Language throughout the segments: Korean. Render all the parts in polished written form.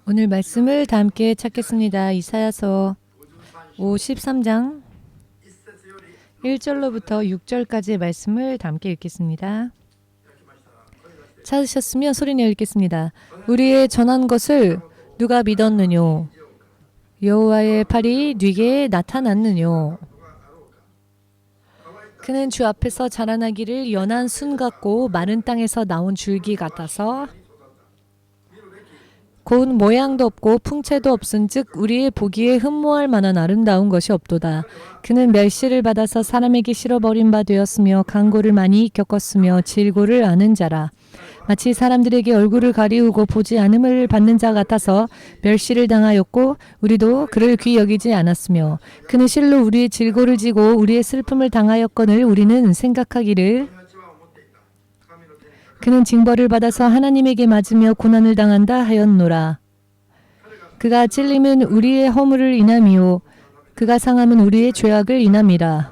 오늘 말씀을 다 함께 찾겠습니다. 이사야서 53장 1절로부터 6절까지의 말씀을 다 함께 읽겠습니다. 찾으셨으면 소리내어 읽겠습니다. 우리의 전한 것을 누가 믿었느뇨? 여호와의 팔이 네게 나타났느뇨? 그는 주 앞에서 자라나기를 연한 순 같고 마른 땅에서 나온 줄기 같아서 곧 모양도 없고 풍채도 없은즉 우리의 보기에 흠모할 만한 아름다운 것이 없도다. 그는 멸시를 받아서 사람에게 실어버린 바 되었으며 강고를 많이 겪었으며 질고를 아는 자라. 마치 사람들에게 얼굴을 가리우고 보지 않음을 받는 자 같아서 멸시를 당하였고 우리도 그를 귀히 여기지 않았으며 그는 실로 우리의 질고를 지고 우리의 슬픔을 당하였거늘 우리는 생각하기를 그는 징벌을 받아서 하나님에게 맞으며 고난을 당한다 하였노라. 그가 찔림은 우리의 허물을 인함이요 그가 상함은 우리의 죄악을 인함이라.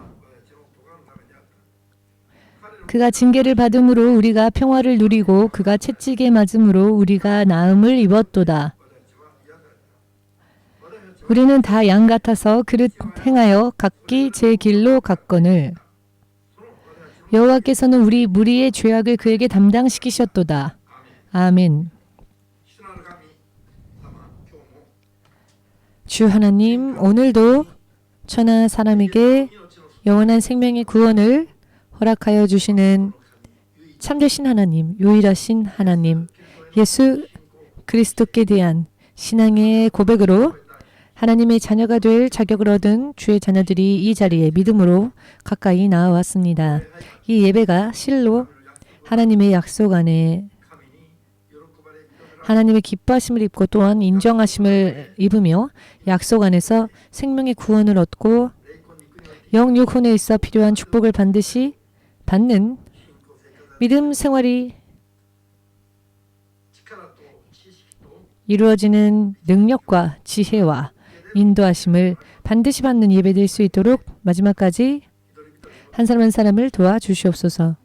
그가 징계를 받음으로 우리가 평화를 누리고 그가 채찍에 맞음으로 우리가 나음을 입었도다. 우리는 다 양 같아서 그릇 행하여 각기 제 길로 갔거늘 여호와께서는 우리 무리의 죄악을 그에게 담당시키셨도다. 아멘. 주 하나님, 오늘도 천하 사람에게 영원한 생명의 구원을 허락하여 주시는 참되신 하나님, 유일하신 하나님, 예수 그리스도께 대한 신앙의 고백으로 하나님의 자녀가 될 자격을 얻은 주의 자녀들이 이 자리에 믿음으로 가까이 나아왔습니다. 이 예배가 실로 하나님의 약속 안에 하나님의 기뻐하심을 입고 또한 인정하심을 입으며 약속 안에서 생명의 구원을 얻고 영육혼에 있어 필요한 축복을 반드시 받는 믿음 생활이 이루어지는 능력과 지혜와 인도하심을 반드시 받는 예배 될 수 있도록 마지막까지 한 사람 한 사람을 도와주시옵소서.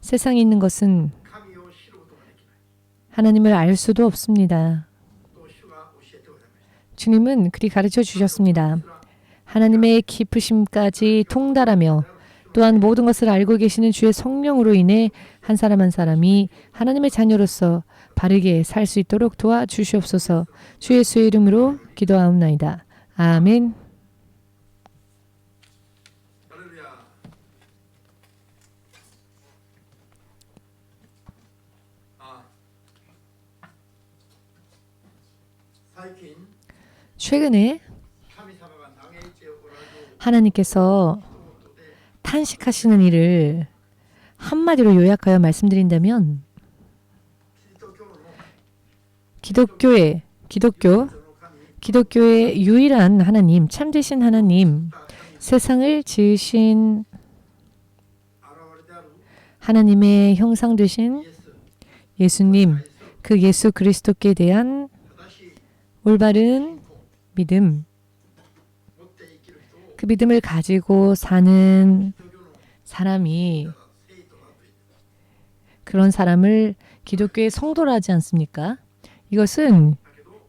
세상에 있는 것은 하나님을 알 수도 없습니다. 주님은 그리 가르쳐 주셨습니다. 하나님의 깊으심까지 통달하며 또한 모든 것을 알고 계시는 주의 성령으로 인해 한 사람 한 사람이 하나님의 자녀로서 바르게 살 수 있도록 도와주시옵소서. 주 예수의 이름으로 기도하옵나이다. 아멘. 최근에 하나님께서 탄식하시는 일을 한마디로 요약하여 말씀드린다면 기독교의 유일한 하나님, 참되신 하나님, 세상을 지으신 하나님의 형상 되신 예수님, 그 예수 그리스도께 대한 올바른 믿음, 그 믿음을 가지고 사는 사람이 그런 사람을 기독교의 성도라 하지 않습니까? 이것은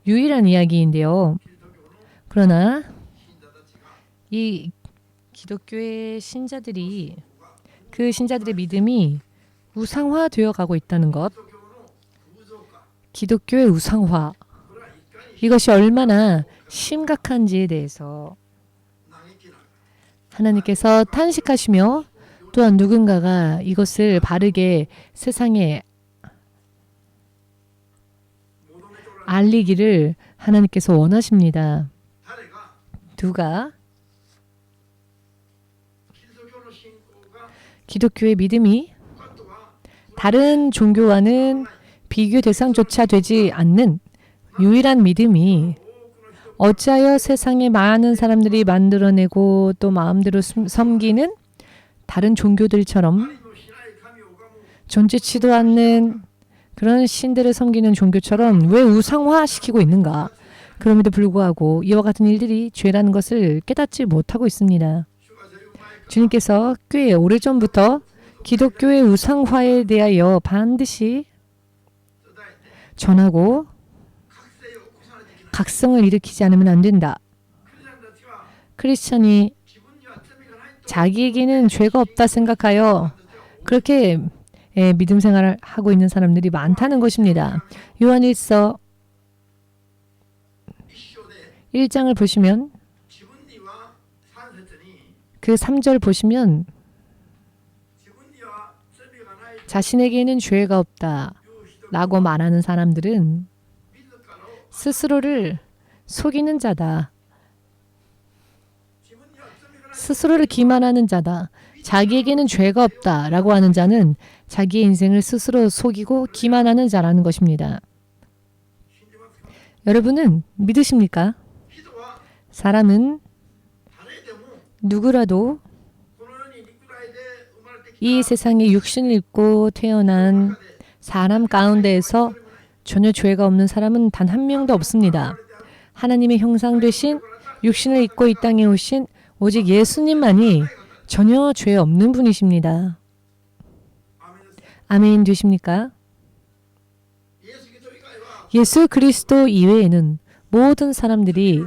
유일한 이야기인데요. 그러나 이 기독교의 신자들이 그 신자들의 믿음이 우상화되어 가고 있다는 것, 기독교의 우상화, 이것이 얼마나 심각한지에 대해서 하나님께서 탄식하시며 또한 누군가가 이것을 바르게 세상에 알리기를 하나님께서 원하십니다. 누가 기독교의 믿음이 다른 종교와는 비교 대상조차 되지 않는 유일한 믿음이 어찌하여 세상에 많은 사람들이 만들어내고 또 마음대로 섬기는 다른 종교들처럼 존재치도 않는 그런 신들을 섬기는 종교처럼 왜 우상화시키고 있는가? 그럼에도 불구하고 이와 같은 일들이 죄라는 것을 깨닫지 못하고 있습니다. 주님께서 꽤 오래전부터 기독교의 우상화에 대하여 반드시 전하고 각성을 일으키지 않으면 안 된다. 크리스천이 자기에게는 죄가 없다 생각하여 그렇게 믿음 생활을 하고 있는 사람들이 많다는 것입니다. 요한일서 1장을 보시면 그 3절 보시면 자신에게는 죄가 없다 라고 말하는 사람들은 스스로를 속이는 자다. 스스로를 기만하는 자다. 자기에게는 죄가 없다 라고 하는 자는 자기의 인생을 스스로 속이고 기만하는 자라는 것입니다. 여러분은 믿으십니까? 사람은 누구라도 이 세상에 육신을 입고 태어난 사람 가운데에서 전혀 죄가 없는 사람은 단 한 명도 없습니다. 하나님의 형상 되신 육신을 입고 이 땅에 오신 오직 예수님만이 전혀 죄 없는 분이십니다. 아멘 되십니까? 예수 그리스도 이외에는 모든 사람들이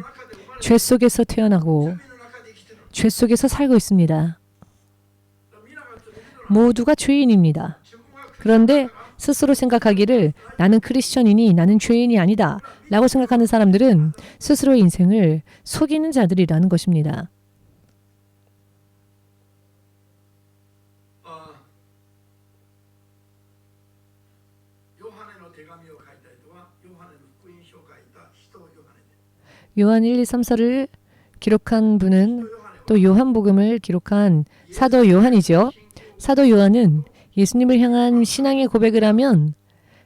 죄 속에서 태어나고 죄 속에서 살고 있습니다. 모두가 죄인입니다. 그런데 스스로 생각하기를 나는 크리스천이니 나는 죄인이 아니다 라고 생각하는 사람들은 스스로의 인생을 속이는 자들이라는 것입니다. 요한 1, 2, 3서를 기록한 분은 또 요한복음을 기록한 사도 요한이죠. 사도 요한은 예수님을 향한 신앙의 고백을 하면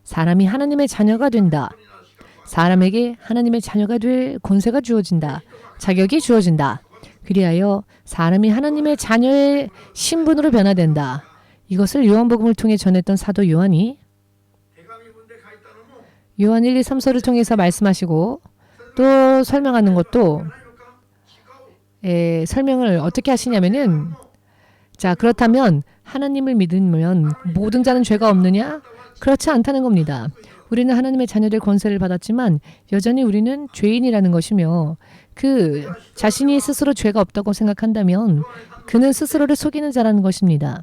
사람이 하나님의 자녀가 된다. 사람에게 하나님의 자녀가 될 권세가 주어진다. 자격이 주어진다. 그리하여 사람이 하나님의 자녀의 신분으로 변화된다. 이것을 요한복음을 통해 전했던 사도 요한이 요한 1, 2, 3서를 통해서 말씀하시고 또 설명하는 것도 설명을 어떻게 하시냐면은 자 그렇다면 하나님을 믿으면 모든 자는 죄가 없느냐? 그렇지 않다는 겁니다. 우리는 하나님의 자녀될 권세를 받았지만 여전히 우리는 죄인이라는 것이며 그 자신이 스스로 죄가 없다고 생각한다면 그는 스스로를 속이는 자라는 것입니다.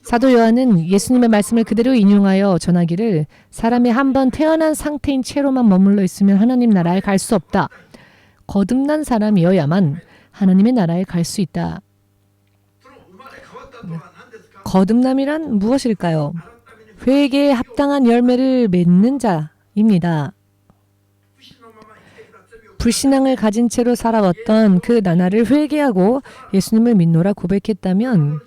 사도 요한은 예수님의 말씀을 그대로 인용하여 전하기를 사람이 한번 태어난 상태인 채로만 머물러 있으면 하나님 나라에 갈 수 없다. 거듭난 사람이어야만 하나님의 나라에 갈 수 있다. 거듭남이란 무엇일까요? 회개에 합당한 열매를 맺는 자입니다. 불신앙을 가진 채로 살아왔던 그 나날을 회개하고 예수님을 믿노라 고백했다면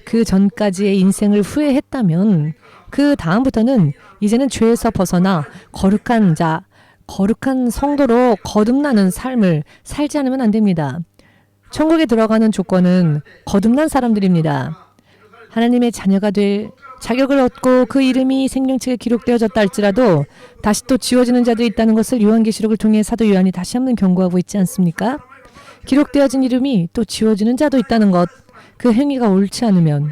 그 전까지의 인생을 후회했다면 그 다음부터는 이제는 죄에서 벗어나 거룩한 자, 거룩한 성도로 거듭나는 삶을 살지 않으면 안 됩니다. 천국에 들어가는 조건은 거듭난 사람들입니다. 하나님의 자녀가 될 자격을 얻고 그 이름이 생명책에 기록되어졌다 할지라도 다시 또 지워지는 자들이 있다는 것을 요한계시록을 통해 사도 요한이 다시 한번 경고하고 있지 않습니까? 기록되어진 이름이 또 지워지는 자도 있다는 것, 그 행위가 옳지 않으면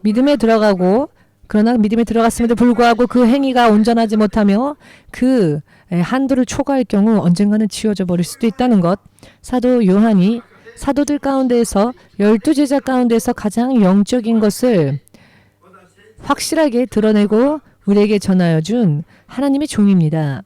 믿음에 들어가고 그러나 믿음에 들어갔음에도 불구하고 그 행위가 온전하지 못하며 그 한도를 초과할 경우 언젠가는 지워져 버릴 수도 있다는 것. 사도 요한이 사도들 가운데에서 12제자 가운데서 가장 영적인 것을 확실하게 드러내고 우리에게 전하여 준 하나님의 종입니다.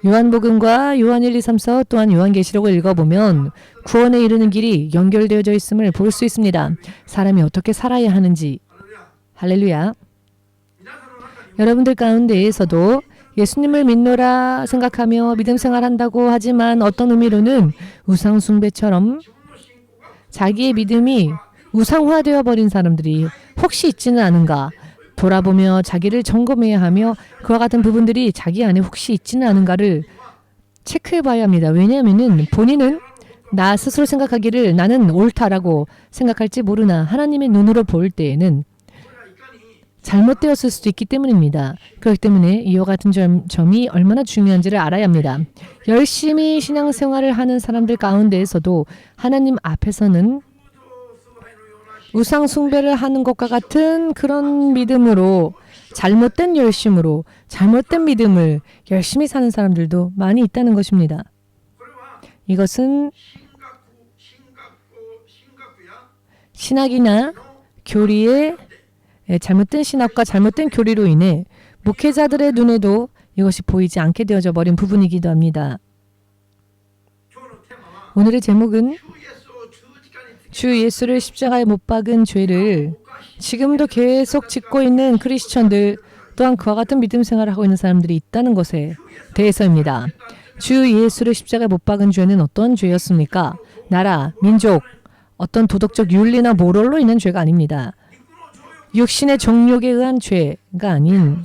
요한복음과 요한 1, 2, 3서 또한 요한계시록을 읽어보면 구원에 이르는 길이 연결되어져 있음을 볼 수 있습니다. 사람이 어떻게 살아야 하는지. 할렐루야. 여러분들 가운데에서도 예수님을 믿노라 생각하며 믿음 생활한다고 하지만 어떤 의미로는 우상 숭배처럼 자기의 믿음이 우상화되어 버린 사람들이 혹시 있지는 않은가 돌아보며 자기를 점검해야 하며 그와 같은 부분들이 자기 안에 혹시 있지는 않은가를 체크해 봐야 합니다. 왜냐하면 본인은 나 스스로 생각하기를 나는 옳다라고 생각할지 모르나 하나님의 눈으로 볼 때에는 잘못되었을 수도 있기 때문입니다. 그렇기 때문에 이와 같은 점이 얼마나 중요한지를 알아야 합니다. 열심히 신앙생활을 하는 사람들 가운데에서도 하나님 앞에서는 우상 숭배를 하는 것과 같은 그런 믿음으로 잘못된 열심으로 잘못된 믿음을 열심히 사는 사람들도 많이 있다는 것입니다. 이것은 신학이나 교리의 잘못된 신학과 잘못된 교리로 인해 목회자들의 눈에도 이것이 보이지 않게 되어져 버린 부분이기도 합니다. 오늘의 제목은 주 예수를 십자가에 못 박은 죄를 지금도 계속 짓고 있는 크리스천들 또한 그와 같은 믿음 생활을 하고 있는 사람들이 있다는 것에 대해서입니다. 주 예수를 십자가에 못 박은 죄는 어떤 죄였습니까? 나라, 민족, 어떤 도덕적 윤리나 모럴로 인한 죄가 아닙니다. 육신의 정욕에 의한 죄가 아닌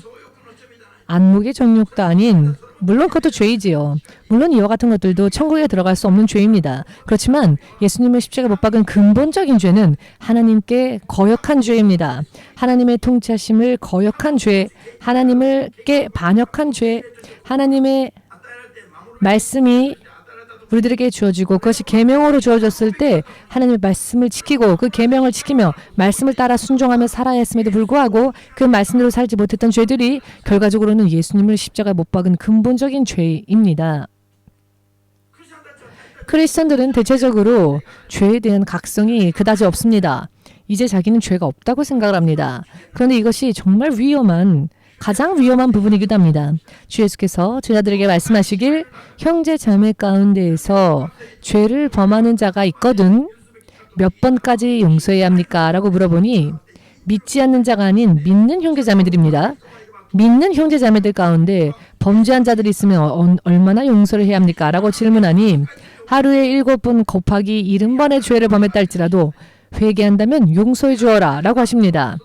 안목의 정욕도 아닌 물론 그것도 죄이지요. 물론 이와 같은 것들도 천국에 들어갈 수 없는 죄입니다. 그렇지만 예수님을 십자가에 못 박은 근본적인 죄는 하나님께 거역한 죄입니다. 하나님의 통치하심을 거역한 죄, 하나님께 반역한 죄, 하나님의 말씀이 우리들에게 주어지고 그것이 계명으로 주어졌을 때 하나님의 말씀을 지키고 그 계명을 지키며 말씀을 따라 순종하며 살아야 했음에도 불구하고 그 말씀대로 살지 못했던 죄들이 결과적으로는 예수님을 십자가에 못 박은 근본적인 죄입니다. 크리스천들은 대체적으로 죄에 대한 각성이 그다지 없습니다. 이제 자기는 죄가 없다고 생각을 합니다. 그런데 이것이 정말 가장 위험한 부분이기도 합니다. 주 예수께서 제자들에게 말씀하시길 형제 자매 가운데에서 죄를 범하는 자가 있거든 몇 번까지 용서해야 합니까? 라고 물어보니 믿지 않는 자가 아닌 믿는 형제 자매들입니다. 믿는 형제 자매들 가운데 범죄한 자들이 있으면 얼마나 용서를 해야 합니까? 라고 질문하니 하루에 7번 곱하기 70번의 죄를 범했다 할지라도 회개한다면 용서해 주어라 라고 하십니다.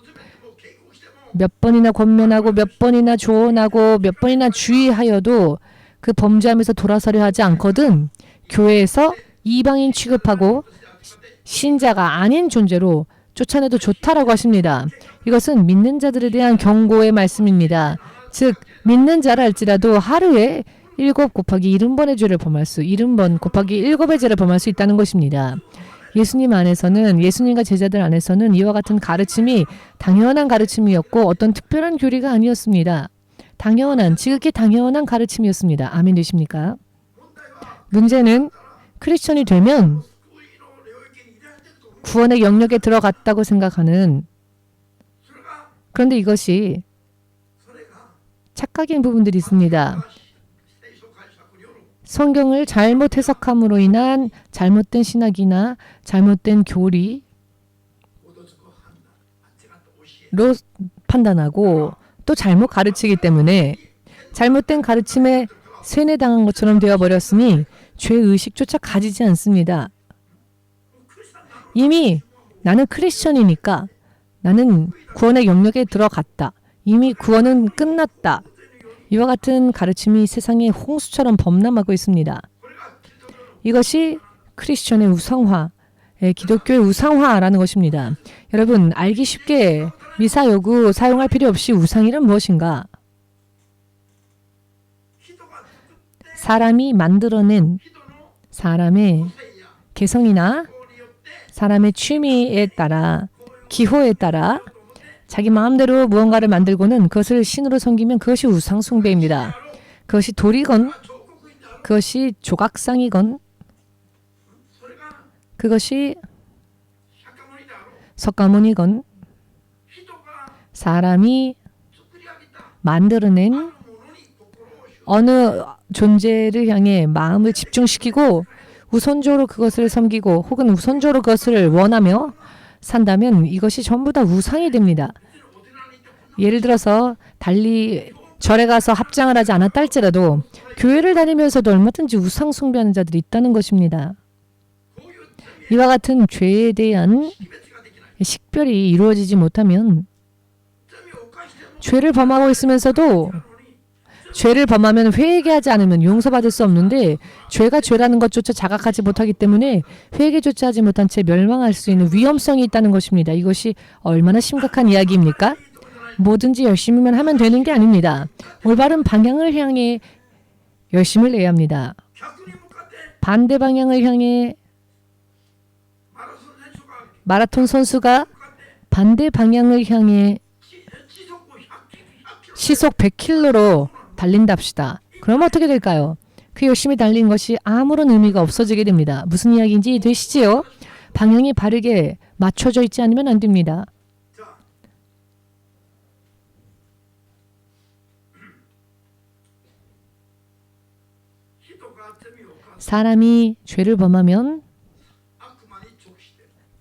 몇 번이나 권면하고 몇 번이나 조언하고 몇 번이나 주의하여도 그 범죄하면서 돌아서려 하지 않거든 교회에서 이방인 취급하고 신자가 아닌 존재로 쫓아내도 좋다라고 하십니다. 이것은 믿는 자들에 대한 경고의 말씀입니다. 즉 믿는 자라 할지라도 하루에 7 곱하기 70번의 죄를 범할 수 70번 곱하기 7의 죄를 범할 수 있다는 것입니다. 예수님 안에서는 예수님과 제자들 안에서는 이와 같은 가르침이 당연한 가르침이었고 어떤 특별한 교리가 아니었습니다. 지극히 당연한 가르침이었습니다. 아멘 되십니까? 문제는 크리스천이 되면 구원의 영역에 들어갔다고 생각하는 그런데 이것이 착각인 부분들이 있습니다. 성경을 잘못 해석함으로 인한 잘못된 신학이나 잘못된 교리로 판단하고 또 잘못 가르치기 때문에 잘못된 가르침에 세뇌당한 것처럼 되어버렸으니 죄의식조차 가지지 않습니다. 이미 나는 크리스천이니까 나는 구원의 영역에 들어갔다. 이미 구원은 끝났다. 이와 같은 가르침이 세상에 홍수처럼 범람하고 있습니다. 이것이 크리스천의 우상화, 기독교의 우상화라는 것입니다. 여러분 알기 쉽게 미사 여구 사용할 필요 없이 우상이란 무엇인가? 사람이 만들어낸 사람의 개성이나 사람의 취미에 따라 기호에 따라 자기 마음대로 무언가를 만들고는 그것을 신으로 섬기면 그것이 우상 숭배입니다. 그것이 돌이건 그것이 조각상이건 그것이 석가모니건 사람이 만들어낸 어느 존재를 향해 마음을 집중시키고 우선적으로 그것을 섬기고 혹은 우선적으로 그것을 원하며 산다면 이것이 전부 다 우상이 됩니다. 예를 들어서 달리 절에 가서 합장을 하지 않았다 할지라도 교회를 다니면서도 얼마든지 우상 숭배하는 자들이 있다는 것입니다. 이와 같은 죄에 대한 식별이 이루어지지 못하면 죄를 범하고 있으면서도 죄를 범하면 회개하지 않으면 용서받을 수 없는데 죄가 죄라는 것조차 자각하지 못하기 때문에 회개조차 하지 못한 채 멸망할 수 있는 위험성이 있다는 것입니다. 이것이 얼마나 심각한 이야기입니까? 뭐든지 열심히만 하면 되는 게 아닙니다. 올바른 방향을 향해 열심을 내야 합니다. 반대 방향을 향해 마라톤 선수가 반대 방향을 향해 시속 100km로 달린답시다. 그럼 어떻게 될까요? 그 열심히 달린 것이 아무런 의미가 없어지게 됩니다. 무슨 이야기인지 되시지요? 방향이 바르게 맞춰져 있지 않으면 안 됩니다. 사람이 죄를 범하면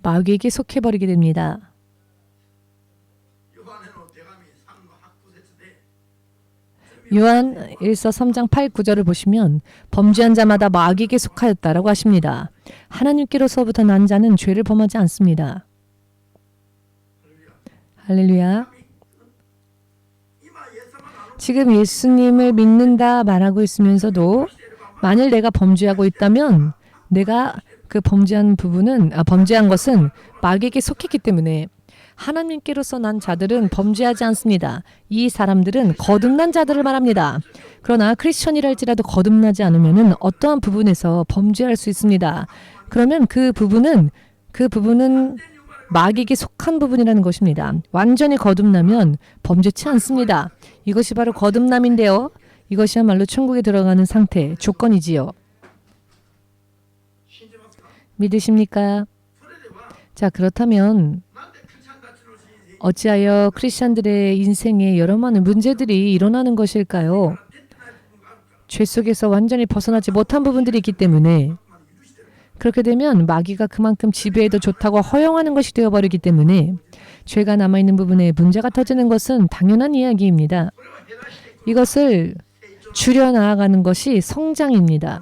마귀에게 속해버리게 됩니다. 요한 1서 3장 8, 9절을 보시면 범죄한 자마다 마귀에게 속하였다라고 하십니다. 하나님께로서부터 난 자는 죄를 범하지 않습니다. 할렐루야. 지금 예수님을 믿는다 말하고 있으면서도 만일 내가 범죄하고 있다면 내가 그 범죄한 것은 마귀에게 속했기 때문에 하나님께로서 난 자들은 범죄하지 않습니다. 이 사람들은 거듭난 자들을 말합니다. 그러나 크리스천이랄지라도 거듭나지 않으면 어떠한 부분에서 범죄할 수 있습니다. 그러면 그 부분은 마귀에게 속한 부분이라는 것입니다. 완전히 거듭나면 범죄치 않습니다. 이것이 바로 거듭남인데요. 이것이야말로 천국에 들어가는 상태, 조건이지요. 믿으십니까? 자, 그렇다면 어찌하여 크리스천들의 인생에 여러 많은 문제들이 일어나는 것일까요? 죄 속에서 완전히 벗어나지 못한 부분들이 있기 때문에 그렇게 되면 마귀가 그만큼 지배해도 좋다고 허용하는 것이 되어버리기 때문에 죄가 남아있는 부분에 문제가 터지는 것은 당연한 이야기입니다. 이것을 줄여나가는 것이 성장입니다.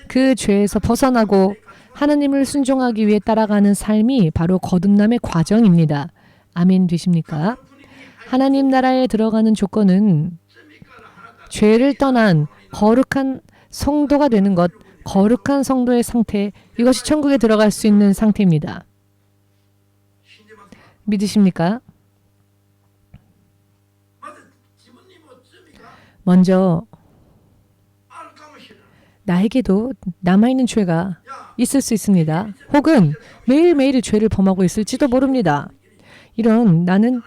그 죄에서 벗어나고 하나님을 순종하기 위해 따라가는 삶이 바로 거듭남의 과정입니다. 아멘 되십니까? 하나님 나라에 들어가는 조건은 죄를 떠난 거룩한 성도가 되는 것, 거룩한 성도의 상태, 이것이 천국에 들어갈 수 있는 상태입니다. 믿으십니까? 먼저 나에게도 남아있는 죄가 있을 수 있습니다. 혹은 매일매일 죄를 범하고 있을지도 모릅니다. 이런 나는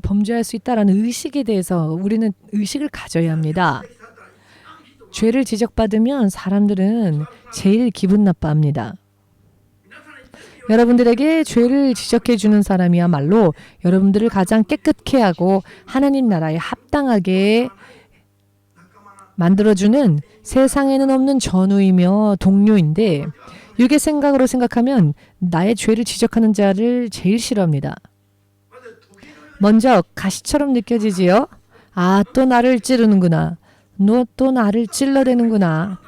범죄할 수 있다라는 의식에 대해서 우리는 의식을 가져야 합니다. 죄를 지적받으면 사람들은 제일 기분 나빠합니다. 여러분들에게 죄를 지적해 주는 사람이야말로 여러분들을 가장 깨끗게 하고 하나님 나라에 합당하게 만들어주는 세상에는 없는 전우이며 동료인데 육의 생각으로 생각하면 나의 죄를 지적하는 자를 제일 싫어합니다. 먼저 가시처럼 느껴지지요. 아, 또 나를 찌르는구나. 너 또 나를 찔러대는구나.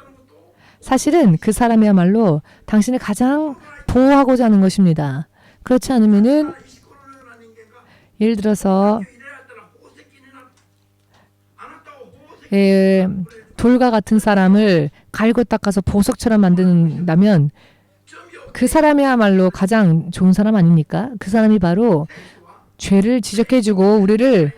사실은 그 사람이야말로 당신을 가장 보호하고자 하는 것입니다. 그렇지 않으면은 예를 들어서 돌과 같은 사람을 갈고 닦아서 보석처럼 만든다면 그 사람이야말로 가장 좋은 사람 아닙니까? 그 사람이 바로 죄를 지적해주고 우리를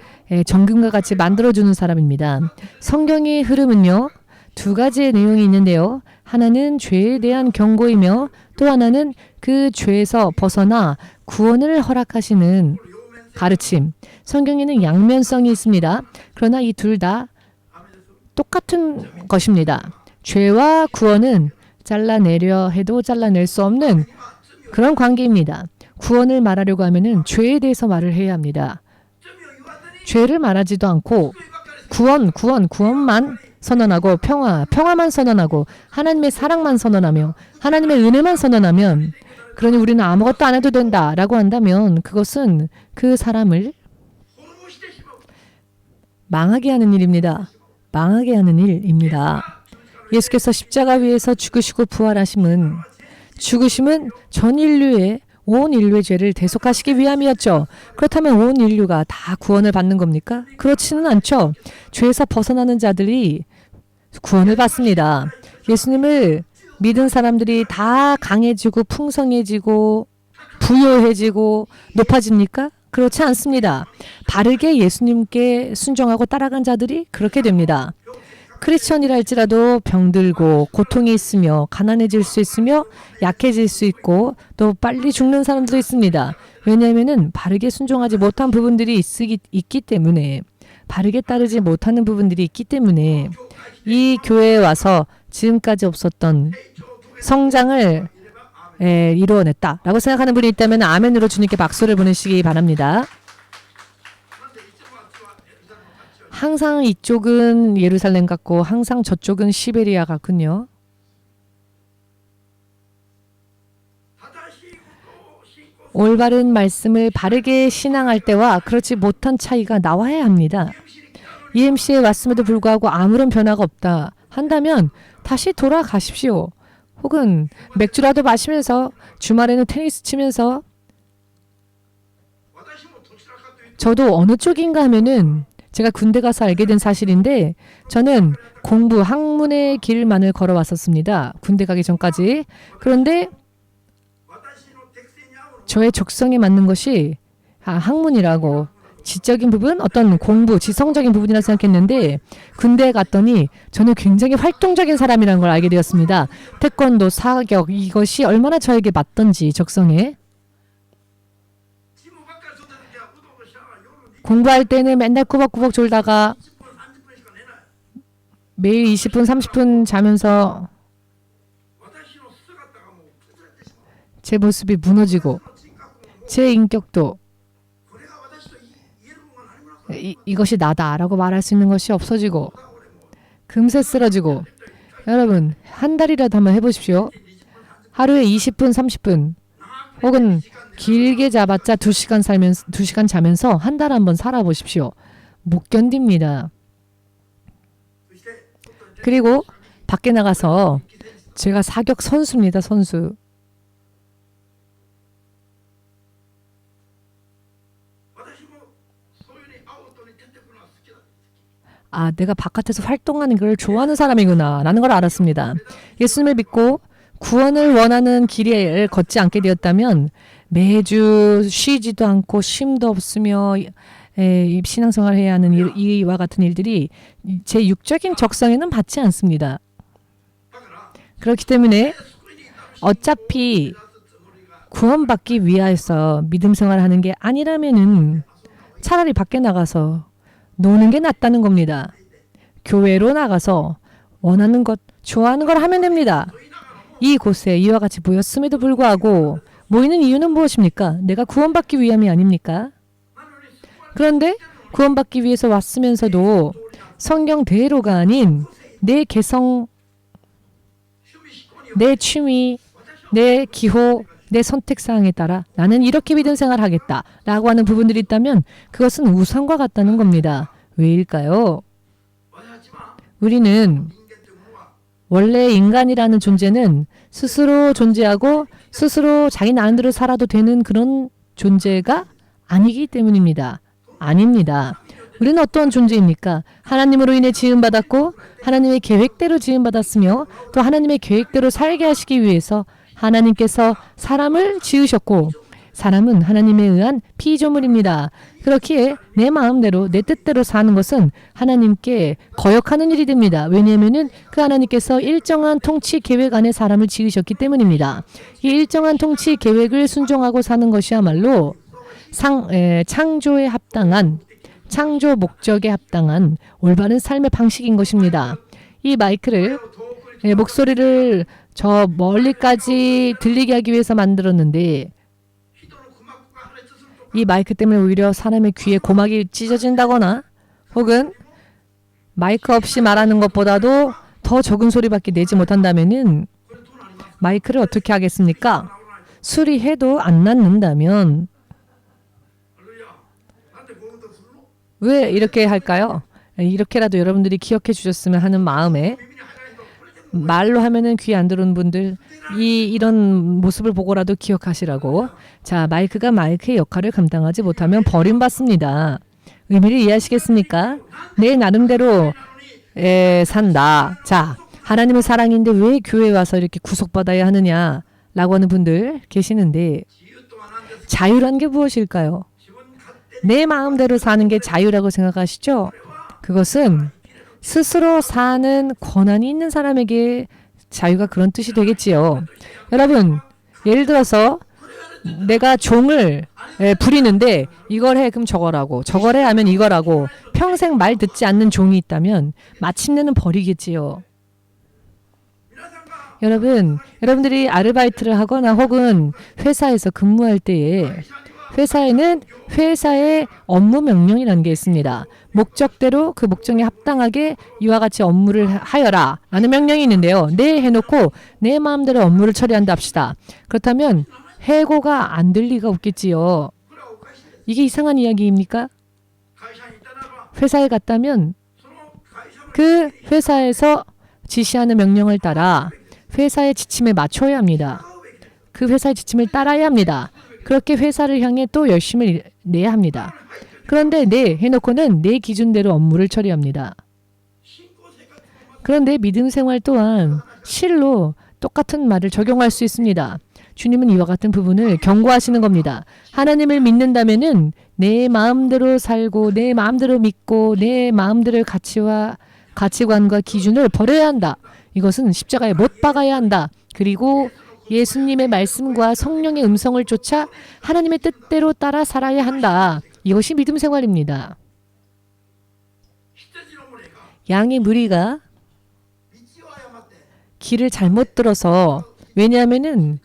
정금과 같이 만들어주는 사람입니다. 성경의 흐름은요. 두 가지의 내용이 있는데요. 하나는 죄에 대한 경고이며 또 하나는 그 죄에서 벗어나 구원을 허락하시는 가르침. 성경에는 양면성이 있습니다. 그러나 이 둘 다 똑같은 것입니다. 죄와 구원은 잘라내려 해도 잘라낼 수 없는 그런 관계입니다. 구원을 말하려고 하면은 죄에 대해서 말을 해야 합니다. 죄를 말하지도 않고 구원만 선언하고 평화만 선언하고 하나님의 사랑만 선언하며 하나님의 은혜만 선언하면 그러니 우리는 아무것도 안 해도 된다라고 한다면 그것은 그 사람을 망하게 하는 일입니다. 망하게 하는 일입니다. 예수께서 십자가 위에서 죽으시고 부활하심은 전 인류의 온 인류의 죄를 대속하시기 위함이었죠. 그렇다면 온 인류가 다 구원을 받는 겁니까? 그렇지는 않죠. 죄에서 벗어나는 자들이 구원을 받습니다. 예수님을 믿은 사람들이 다 강해지고 풍성해지고 부유해지고 높아집니까? 그렇지 않습니다. 바르게 예수님께 순종하고 따라간 자들이 그렇게 됩니다. 크리스천이라 할지라도 병들고 고통이 있으며 가난해질 수 있으며 약해질 수 있고 또 빨리 죽는 사람도 있습니다. 왜냐하면 바르게 순종하지 못한 부분들이 있기 때문에 바르게 따르지 못하는 부분들이 있기 때문에 이 교회에 와서 지금까지 없었던 성장을 이루어냈다라고 생각하는 분이 있다면 아멘으로 주님께 박수를 보내시기 바랍니다. 항상 이쪽은 예루살렘 같고 항상 저쪽은 시베리아 같군요. 올바른 말씀을 바르게 신앙할 때와 그렇지 못한 차이가 나와야 합니다. EMC에 왔음에도 불구하고 아무런 변화가 없다 한다면 다시 돌아가십시오. 혹은 맥주라도 마시면서 주말에는 테니스 치면서 저도 어느 쪽인가 하면은 제가 군대 가서 알게 된 사실인데 저는 공부, 학문의 길만을 걸어왔었습니다. 군대 가기 전까지. 그런데 저의 적성에 맞는 것이 학문이라고 지적인 부분, 어떤 공부, 지성적인 부분이라 생각했는데 군대에 갔더니 저는 굉장히 활동적인 사람이라는 걸 알게 되었습니다. 태권도, 사격 이것이 얼마나 저에게 맞던지 적성에. 공부할 때는 맨날 꾸벅꾸벅 졸다가 매일 20분, 30분 자면서 제 모습이 무너지고 제 인격도 이것이 나다라고 말할 수 있는 것이 없어지고 금세 쓰러지고 여러분 한 달이라도 한번 해보십시오. 하루에 20분, 30분 혹은 길게 잡았자 2시간 자면서 한 달 한번 살아보십시오. 못 견딥니다. 그리고 밖에 나가서 제가 사격 선수입니다. 선수. 내가 바깥에서 활동하는 걸 좋아하는 사람이구나 라는 걸 알았습니다. 예수님을 믿고 구원을 원하는 길을 걷지 않게 되었다면 매주 쉬지도 않고 쉼도 없으며 신앙생활을 해야 하는 이와 같은 일들이 제 육적인 적성에는 받지 않습니다. 그렇기 때문에 어차피 구원받기 위해서 믿음 생활하는 게 아니라면은 차라리 밖에 나가서 노는 게 낫다는 겁니다. 교회로 나가서 원하는 것, 좋아하는 걸 하면 됩니다. 이곳에 이와 같이 모였음에도 불구하고 모이는 이유는 무엇입니까? 내가 구원받기 위함이 아닙니까? 그런데 구원받기 위해서 왔으면서도 성경대로가 아닌 내 개성, 내 취미, 내 기호, 내 선택사항에 따라 나는 이렇게 믿음 생활을 하겠다라고 하는 부분들이 있다면 그것은 우상과 같다는 겁니다. 왜일까요? 우리는 원래 인간이라는 존재는 스스로 존재하고 스스로 자기 나름대로 살아도 되는 그런 존재가 아니기 때문입니다. 아닙니다. 우리는 어떤 존재입니까? 하나님으로 인해 지음받았고 하나님의 계획대로 지음받았으며 또 하나님의 계획대로 살게 하시기 위해서 하나님께서 사람을 지으셨고 사람은 하나님에 의한 피조물입니다. 그렇기에 내 마음대로 내 뜻대로 사는 것은 하나님께 거역하는 일이 됩니다. 왜냐하면 그 하나님께서 일정한 통치 계획 안에 사람을 지으셨기 때문입니다. 이 일정한 통치 계획을 순종하고 사는 것이야말로 창조에 합당한 창조 목적에 합당한 올바른 삶의 방식인 것입니다. 이 마이크를 목소리를 저 멀리까지 들리게 하기 위해서 만들었는데 이 마이크 때문에 오히려 사람의 귀에 고막이 찢어진다거나 혹은 마이크 없이 말하는 것보다도 더 적은 소리밖에 내지 못한다면은 마이크를 어떻게 하겠습니까? 수리해도 안 낫는다면 왜 이렇게 할까요? 이렇게라도 여러분들이 기억해 주셨으면 하는 마음에 말로 하면은 귀 안 들어오는 분들 이런 모습을 보고라도 기억하시라고. 자, 마이크가 마이크의 역할을 감당하지 못하면 버림받습니다. 의미를 이해하시겠습니까? 내 나름대로 산다. 자, 하나님은 사랑인데 왜 교회에 와서 이렇게 구속받아야 하느냐라고 하는 분들 계시는데 자유란 게 무엇일까요? 내 마음대로 사는 게 자유라고 생각하시죠? 그것은 스스로 사는 권한이 있는 사람에게 자유가 그런 뜻이 되겠지요. 여러분, 예를 들어서 내가 종을 부리는데 이걸 해 그럼 저거라고, 저걸 해 하면 이거라고 평생 말 듣지 않는 종이 있다면 마침내는 버리겠지요. 여러분들이 아르바이트를 하거나 혹은 회사에서 근무할 때에 회사에는 회사의 업무 명령이라는 게 있습니다. 목적대로 그 목적에 합당하게 이와 같이 업무를 하여라 라는 명령이 있는데요. 네 해놓고 내 마음대로 업무를 처리한다 합시다. 그렇다면 해고가 안 될 리가 없겠지요. 이게 이상한 이야기입니까? 회사에 갔다면 그 회사에서 지시하는 명령을 따라 회사의 지침에 맞춰야 합니다. 그 회사의 지침을 따라야 합니다. 그렇게 회사를 향해 또 열심히 내야 합니다. 그런데 네 해놓고는 내 기준대로 업무를 처리합니다. 그런데 믿음 생활 또한 실로 똑같은 말을 적용할 수 있습니다. 주님은 이와 같은 부분을 경고하시는 겁니다. 하나님을 믿는다면은 내 마음대로 살고 내 마음대로 믿고 내 마음대로 가치관과 기준을 버려야 한다. 이것은 십자가에 못 박아야 한다. 그리고 예수님의 말씀과 성령의 음성을 쫓아 하나님의 뜻대로 따라 살아야 한다. 이것이 믿음 생활입니다. 양의 무리가 길을 잘못 들어서 왜냐하면은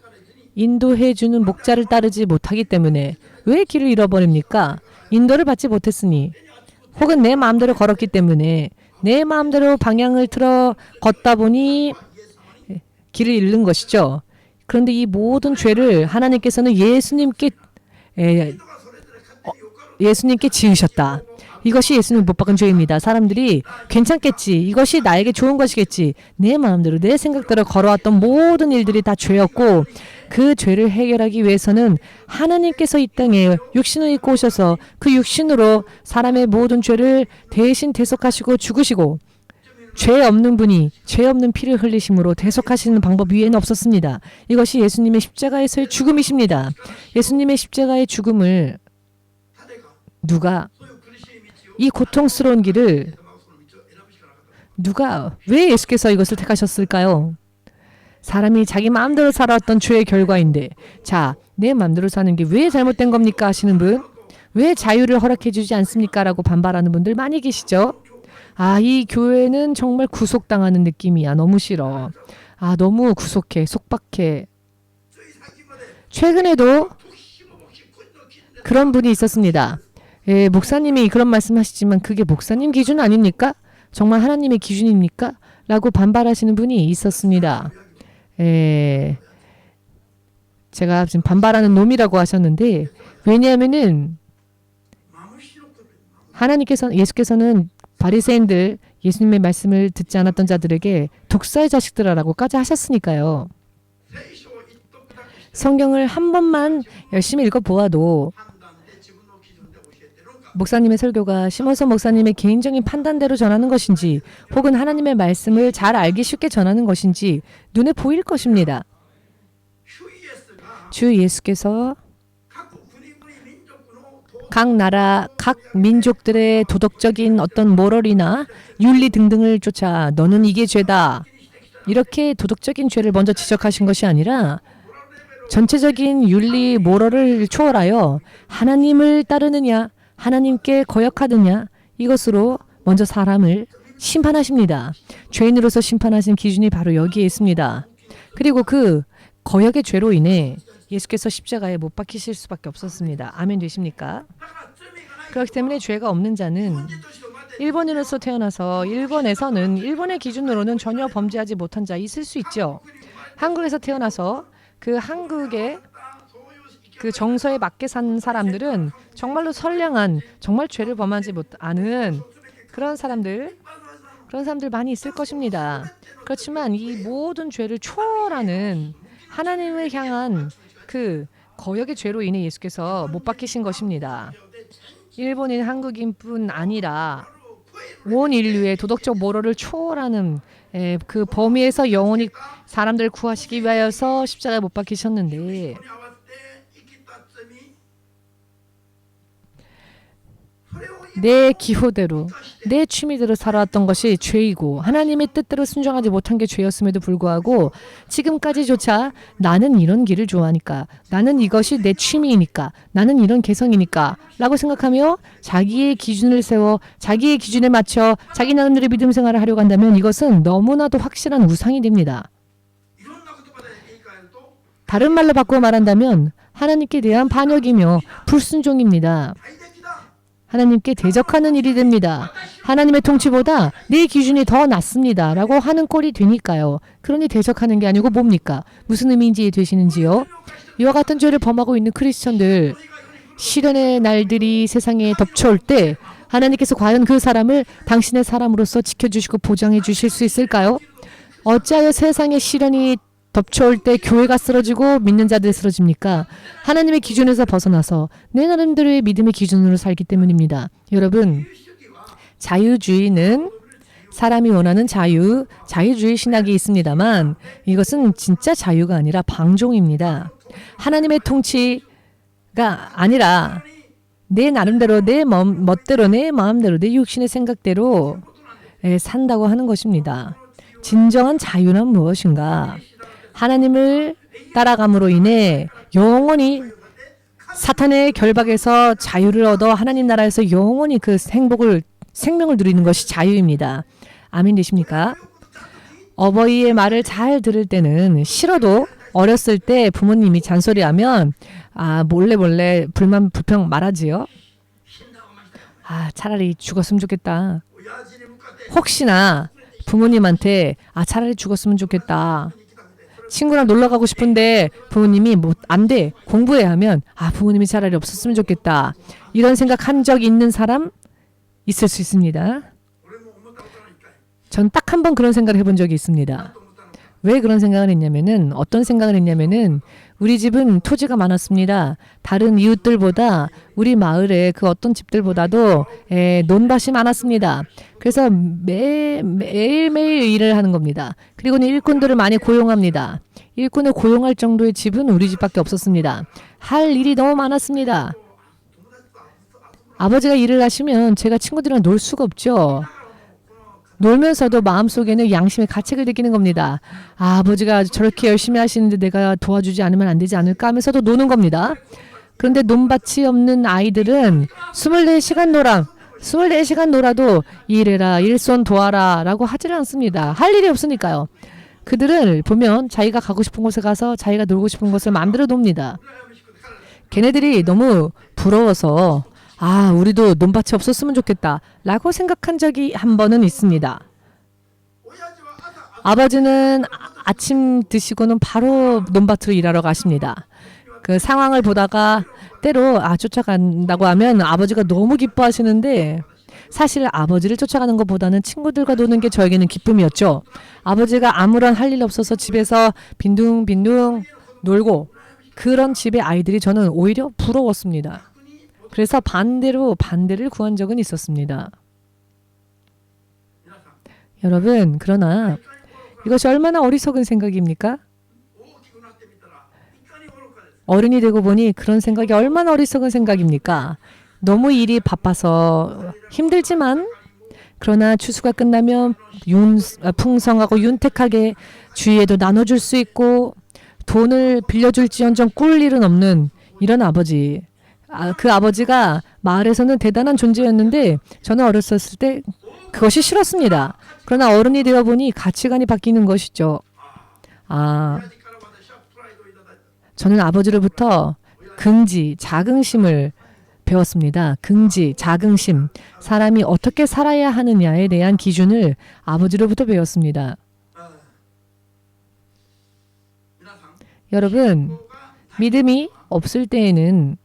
인도해주는 목자를 따르지 못하기 때문에 왜 길을 잃어버립니까? 인도를 받지 못했으니 혹은 내 마음대로 걸었기 때문에 내 마음대로 방향을 틀어 걷다 보니 길을 잃는 것이죠. 그런데 이 모든 죄를 하나님께서는 예수님께 지으셨다. 이것이 예수님 못 박은 죄입니다. 사람들이 괜찮겠지. 이것이 나에게 좋은 것이겠지. 내 마음대로 내 생각대로 걸어왔던 모든 일들이 다 죄였고 그 죄를 해결하기 위해서는 하나님께서 이 땅에 육신을 입고 오셔서 그 육신으로 사람의 모든 죄를 대신 대속하시고 죽으시고 죄 없는 분이 죄 없는 피를 흘리심으로 대속하시는 방법 위에는 없었습니다. 이것이 예수님의 십자가에서의 죽음이십니다. 예수님의 십자가의 죽음을 누가 이 고통스러운 길을 누가 왜 예수께서 이것을 택하셨을까요? 사람이 자기 마음대로 살아왔던 죄의 결과인데 자, 내 마음대로 사는 게 왜 잘못된 겁니까? 하시는 분 왜 자유를 허락해 주지 않습니까? 라고 반발하는 분들 많이 계시죠? 아, 이 교회는 정말 구속당하는 느낌이야. 너무 싫어. 아, 너무 구속해. 속박해. 최근에도 그런 분이 있었습니다. 예, 목사님이 그런 말씀하시지만 그게 목사님 기준 아닙니까? 정말 하나님의 기준입니까? 라고 반발하시는 분이 있었습니다. 예, 제가 지금 반발하는 놈이라고 하셨는데 왜냐하면은 예수께서는 바리새인들 예수님의 말씀을 듣지 않았던 자들에게 독사의 자식들아라고까지 하셨으니까요. 성경을 한 번만 열심히 읽어보아도 목사님의 설교가 심원선 목사님의 개인적인 판단대로 전하는 것인지 혹은 하나님의 말씀을 잘 알기 쉽게 전하는 것인지 눈에 보일 것입니다. 주 예수께서 각 나라, 각 민족들의 도덕적인 어떤 모럴이나 윤리 등등을 쫓아 너는 이게 죄다. 이렇게 도덕적인 죄를 먼저 지적하신 것이 아니라 전체적인 윤리, 모럴을 초월하여 하나님을 따르느냐, 하나님께 거역하느냐 이것으로 먼저 사람을 심판하십니다. 죄인으로서 심판하신 기준이 바로 여기에 있습니다. 그리고 그 거역의 죄로 인해 예수께서 십자가에 못 박히실 수밖에 없었습니다. 아멘 되십니까? 그렇기 때문에 죄가 없는 자는 일본인으로서 태어나서 일본에서는 일본의 기준으로는 전혀 범죄하지 못한 자 있을 수 있죠. 한국에서 태어나서 그 한국의 그 정서에 맞게 산 사람들은 정말로 선량한 정말 죄를 범하지 않은 그런 사람들 많이 있을 것입니다. 그렇지만 이 모든 죄를 초월하는 하나님을 향한 그 거역의 죄로 인해 예수께서 못 박히신 것입니다. 일본인 한국인뿐 아니라 온 인류의 도덕적 모럴을 초월하는 그 범위에서 영원히 사람들을 구하시기 위하여서 십자가에 못 박히셨는데 내 기호대로, 내 취미대로 살아왔던 것이 죄이고 하나님의 뜻대로 순종하지 못한 게 죄였음에도 불구하고 지금까지조차 나는 이런 길을 좋아하니까, 나는 이것이 내 취미이니까, 나는 이런 개성이니까 라고 생각하며 자기의 기준을 세워 자기의 기준에 맞춰 자기 나름대로 믿음 생활을 하려고 한다면 이것은 너무나도 확실한 우상이 됩니다. 다른 말로 바꾸어 말한다면 하나님께 대한 반역이며 불순종입니다. 하나님께 대적하는 일이 됩니다. 하나님의 통치보다 내 기준이 더 낫습니다. 라고 하는 꼴이 되니까요. 그러니 대적하는 게 아니고 뭡니까? 무슨 의미인지 이해되시는지요? 이와 같은 죄를 범하고 있는 크리스천들, 시련의 날들이 세상에 덮쳐올 때 하나님께서 과연 그 사람을 당신의 사람으로서 지켜주시고 보장해 주실 수 있을까요? 어찌하여 세상의 시련이 덮쳐올 때 교회가 쓰러지고 믿는 자들이 쓰러집니까? 하나님의 기준에서 벗어나서 내 나름대로의 믿음의 기준으로 살기 때문입니다. 여러분, 자유주의는 사람이 원하는 자유주의 신학이 있습니다만 이것은 진짜 자유가 아니라 방종입니다. 하나님의 통치가 아니라 내 나름대로, 내 멋대로, 내 마음대로, 내 육신의 생각대로 산다고 하는 것입니다. 진정한 자유는 무엇인가? 하나님을 따라감으로 인해 영원히 사탄의 결박에서 자유를 얻어 하나님 나라에서 영원히 그 생명을 누리는 것이 자유입니다. 아멘 되십니까? 어버이의 말을 잘 들을 때는 싫어도 어렸을 때 부모님이 잔소리하면 몰래 불평 말하지요. 차라리 죽었으면 좋겠다. 혹시나 부모님한테 차라리 죽었으면 좋겠다. 친구랑 놀러 가고 싶은데 부모님이 안 돼. 공부해야 하면 부모님이 차라리 없었으면 좋겠다. 이런 생각 한 적 있는 사람 있을 수 있습니다. 전 딱 한 번 그런 생각을 해본 적이 있습니다. 왜 그런 생각을 했냐면은 어떤 생각을 했냐면은 우리 집은 토지가 많았습니다. 다른 이웃들보다 우리 마을의 그 어떤 집들보다도 논밭이 많았습니다. 그래서 매일매일 일을 하는 겁니다. 그리고는 일꾼들을 많이 고용합니다. 일꾼을 고용할 정도의 집은 우리 집밖에 없었습니다. 할 일이 너무 많았습니다. 아버지가 일을 하시면 제가 친구들이랑 놀 수가 없죠. 놀면서도 마음속에는 양심의 가책을 느끼는 겁니다. 아버지가 저렇게 열심히 하시는데 내가 도와주지 않으면 안 되지 않을까 하면서도 노는 겁니다. 그런데 논밭이 없는 아이들은 24시간 놀아도 일해라, 일손 도와라 라고 하지를 않습니다. 할 일이 없으니까요. 그들을 보면 자기가 가고 싶은 곳에 가서 자기가 놀고 싶은 곳을 만들어 놉니다. 걔네들이 너무 부러워서 우리도 논밭이 없었으면 좋겠다 라고 생각한 적이 한 번은 있습니다. 아버지는 아침 드시고는 바로 논밭으로 일하러 가십니다. 그 상황을 보다가 때로 쫓아간다고 하면 아버지가 너무 기뻐하시는데 사실 아버지를 쫓아가는 것보다는 친구들과 노는 게 저에게는 기쁨이었죠. 아버지가 아무런 할 일 없어서 집에서 빈둥빈둥 놀고 그런 집의 아이들이 저는 오히려 부러웠습니다. 그래서 반대를 구한 적은 있었습니다. 여러분, 그러나 이것이 얼마나 어리석은 생각입니까? 어른이 되고 보니 그런 생각이 얼마나 어리석은 생각입니까? 너무 일이 바빠서 힘들지만 그러나 추수가 끝나면 풍성하고 윤택하게 주위에도 나눠줄 수 있고 돈을 빌려줄지언정 꿀 일은 없는 이런 아버지. 그 아버지가 마을에서는 대단한 존재였는데 저는 어렸을 때 그것이 싫었습니다. 그러나 어른이 되어 보니 가치관이 바뀌는 것이죠. 저는 아버지로부터 긍지, 자긍심을 배웠습니다. 긍지, 자긍심. 사람이 어떻게 살아야 하느냐에 대한 기준을 아버지로부터 배웠습니다. 여러분, 믿음이 없을 때에는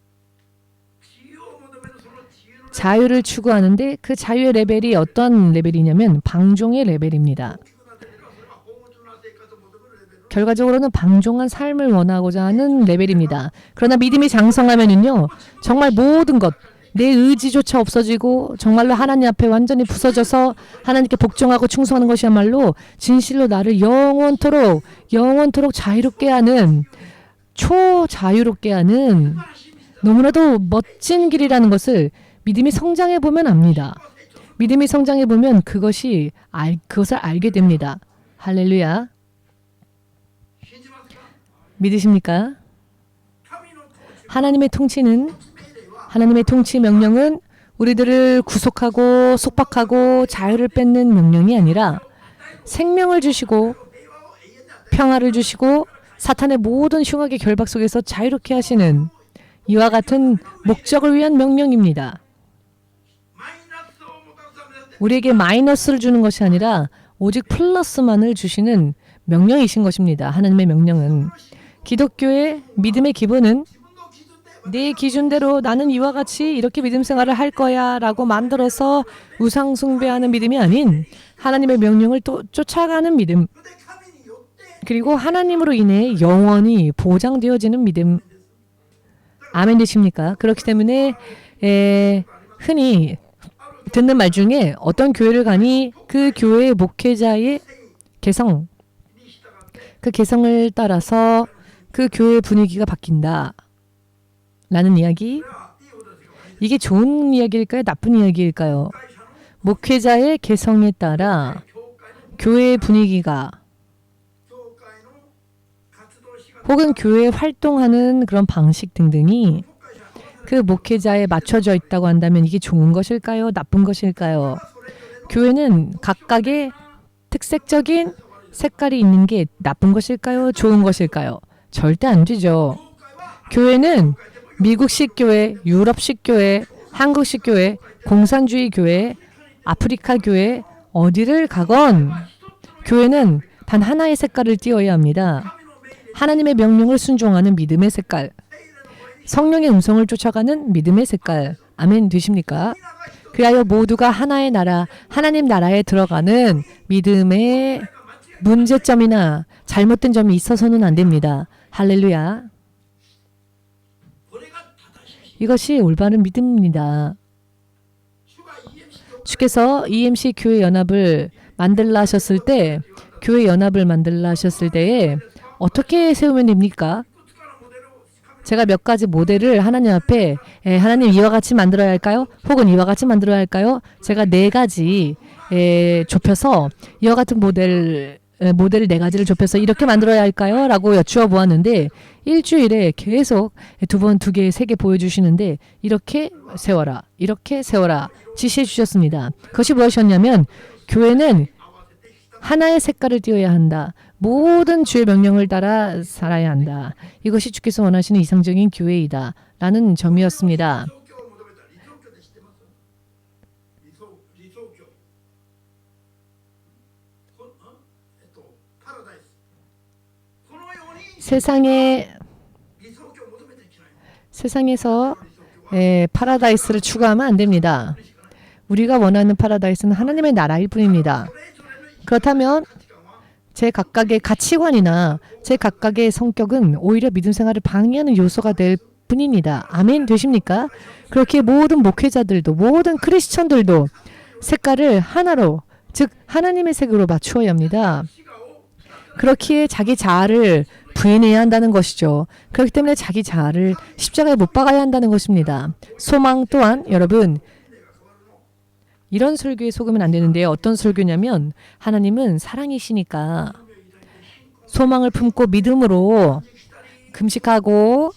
자유를 추구하는데 그 자유의 레벨이 어떤 레벨이냐면 방종의 레벨입니다. 결과적으로는 방종한 삶을 원하고자 하는 레벨입니다. 그러나 믿음이 장성하면은요, 정말 모든 것, 내 의지조차 없어지고 정말로 하나님 앞에 완전히 부서져서 하나님께 복종하고 충성하는 것이야말로 진실로 나를 영원토록 자유롭게 하는 초자유롭게 하는 너무나도 멋진 길이라는 것을 믿음이 성장해 보면 압니다. 믿음이 성장해 보면 그것을 알게 됩니다. 할렐루야. 믿으십니까? 하나님의 통치 명령은 우리들을 구속하고 속박하고 자유를 뺏는 명령이 아니라 생명을 주시고 평화를 주시고 사탄의 모든 흉악의 결박 속에서 자유롭게 하시는 이와 같은 목적을 위한 명령입니다. 우리에게 마이너스를 주는 것이 아니라 오직 플러스만을 주시는 명령이신 것입니다. 하나님의 명령은. 기독교의 믿음의 기본은 내 기준대로 나는 이와 같이 이렇게 믿음 생활을 할 거야 라고 만들어서 우상 숭배하는 믿음이 아닌 하나님의 명령을 또 쫓아가는 믿음, 그리고 하나님으로 인해 영원히 보장되어지는 믿음. 아멘 되십니까? 그렇기 때문에 흔히 듣는 말 중에 어떤 교회를 가니 그 교회의 목회자의 개성, 그 개성을 따라서 그 교회의 분위기가 바뀐다 라는 이야기. 이게 좋은 이야기일까요? 나쁜 이야기일까요? 목회자의 개성에 따라 교회의 분위기가 혹은 교회에 활동하는 그런 방식 등등이 그 목회자에 맞춰져 있다고 한다면 이게 좋은 것일까요? 나쁜 것일까요? 교회는 각각의 특색적인 색깔이 있는 게 나쁜 것일까요? 좋은 것일까요? 절대 안 되죠. 교회는 미국식 교회, 유럽식 교회, 한국식 교회, 공산주의 교회, 아프리카 교회, 어디를 가건 교회는 단 하나의 색깔을 띄어야 합니다. 하나님의 명령을 순종하는 믿음의 색깔, 성령의 음성을 쫓아가는 믿음의 색깔. 아멘 되십니까? 그리하여 모두가 하나의 나라, 하나님 나라에 들어가는 믿음의 문제점이나 잘못된 점이 있어서는 안 됩니다. 할렐루야. 이것이 올바른 믿음입니다. 주께서 EMC 교회 연합을 만들라 하셨을 때, 교회 연합을 만들라 하셨을 때에 어떻게 세우면 됩니까? 제가 몇 가지 모델을 하나님 앞에 하나님 이와 같이 만들어야 할까요? 혹은 이와 같이 만들어야 할까요? 제가 4가지 좁혀서 이와 같은 모델을 4가지를 좁혀서 이렇게 만들어야 할까요? 라고 여쭈어 보았는데 일주일에 계속 2번, 2개, 3개 보여주시는데 이렇게 세워라, 이렇게 세워라 지시해 주셨습니다. 그것이 무엇이었냐면 교회는 하나의 색깔을 띄어야 한다. 모든 주의 명령을 따라 살아야 한다. 이것이 주께서 원하시는 이상적인 교회이다. 라는 점이었습니다. 세상에서 파라다이스를 추구하면 안 됩니다. 우리가 원하는 파라다이스는 하나님의 나라일 뿐입니다. 그렇다면 제 각각의 가치관이나 제 각각의 성격은 오히려 믿음 생활을 방해하는 요소가 될 뿐입니다. 아멘 되십니까? 그렇게 모든 목회자들도 모든 크리스천들도 색깔을 하나로, 즉 하나님의 색으로 맞추어야 합니다. 그렇기에 자기 자아를 부인해야 한다는 것이죠. 그렇기 때문에 자기 자아를 십자가에 못 박아야 한다는 것입니다. 소망 또한 여러분, 이런 설교에 속으면 안 되는데요. 어떤 설교냐면 하나님은 사랑이시니까 소망을 품고 믿음으로 금식하고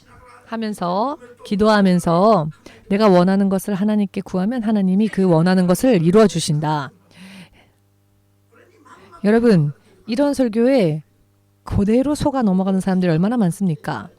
하면서 기도하면서 내가 원하는 것을 하나님께 구하면 하나님이 그 원하는 것을 이루어 주신다. 여러분, 이런 설교에 그대로 속아 넘어가는 사람들이 얼마나 많습니까?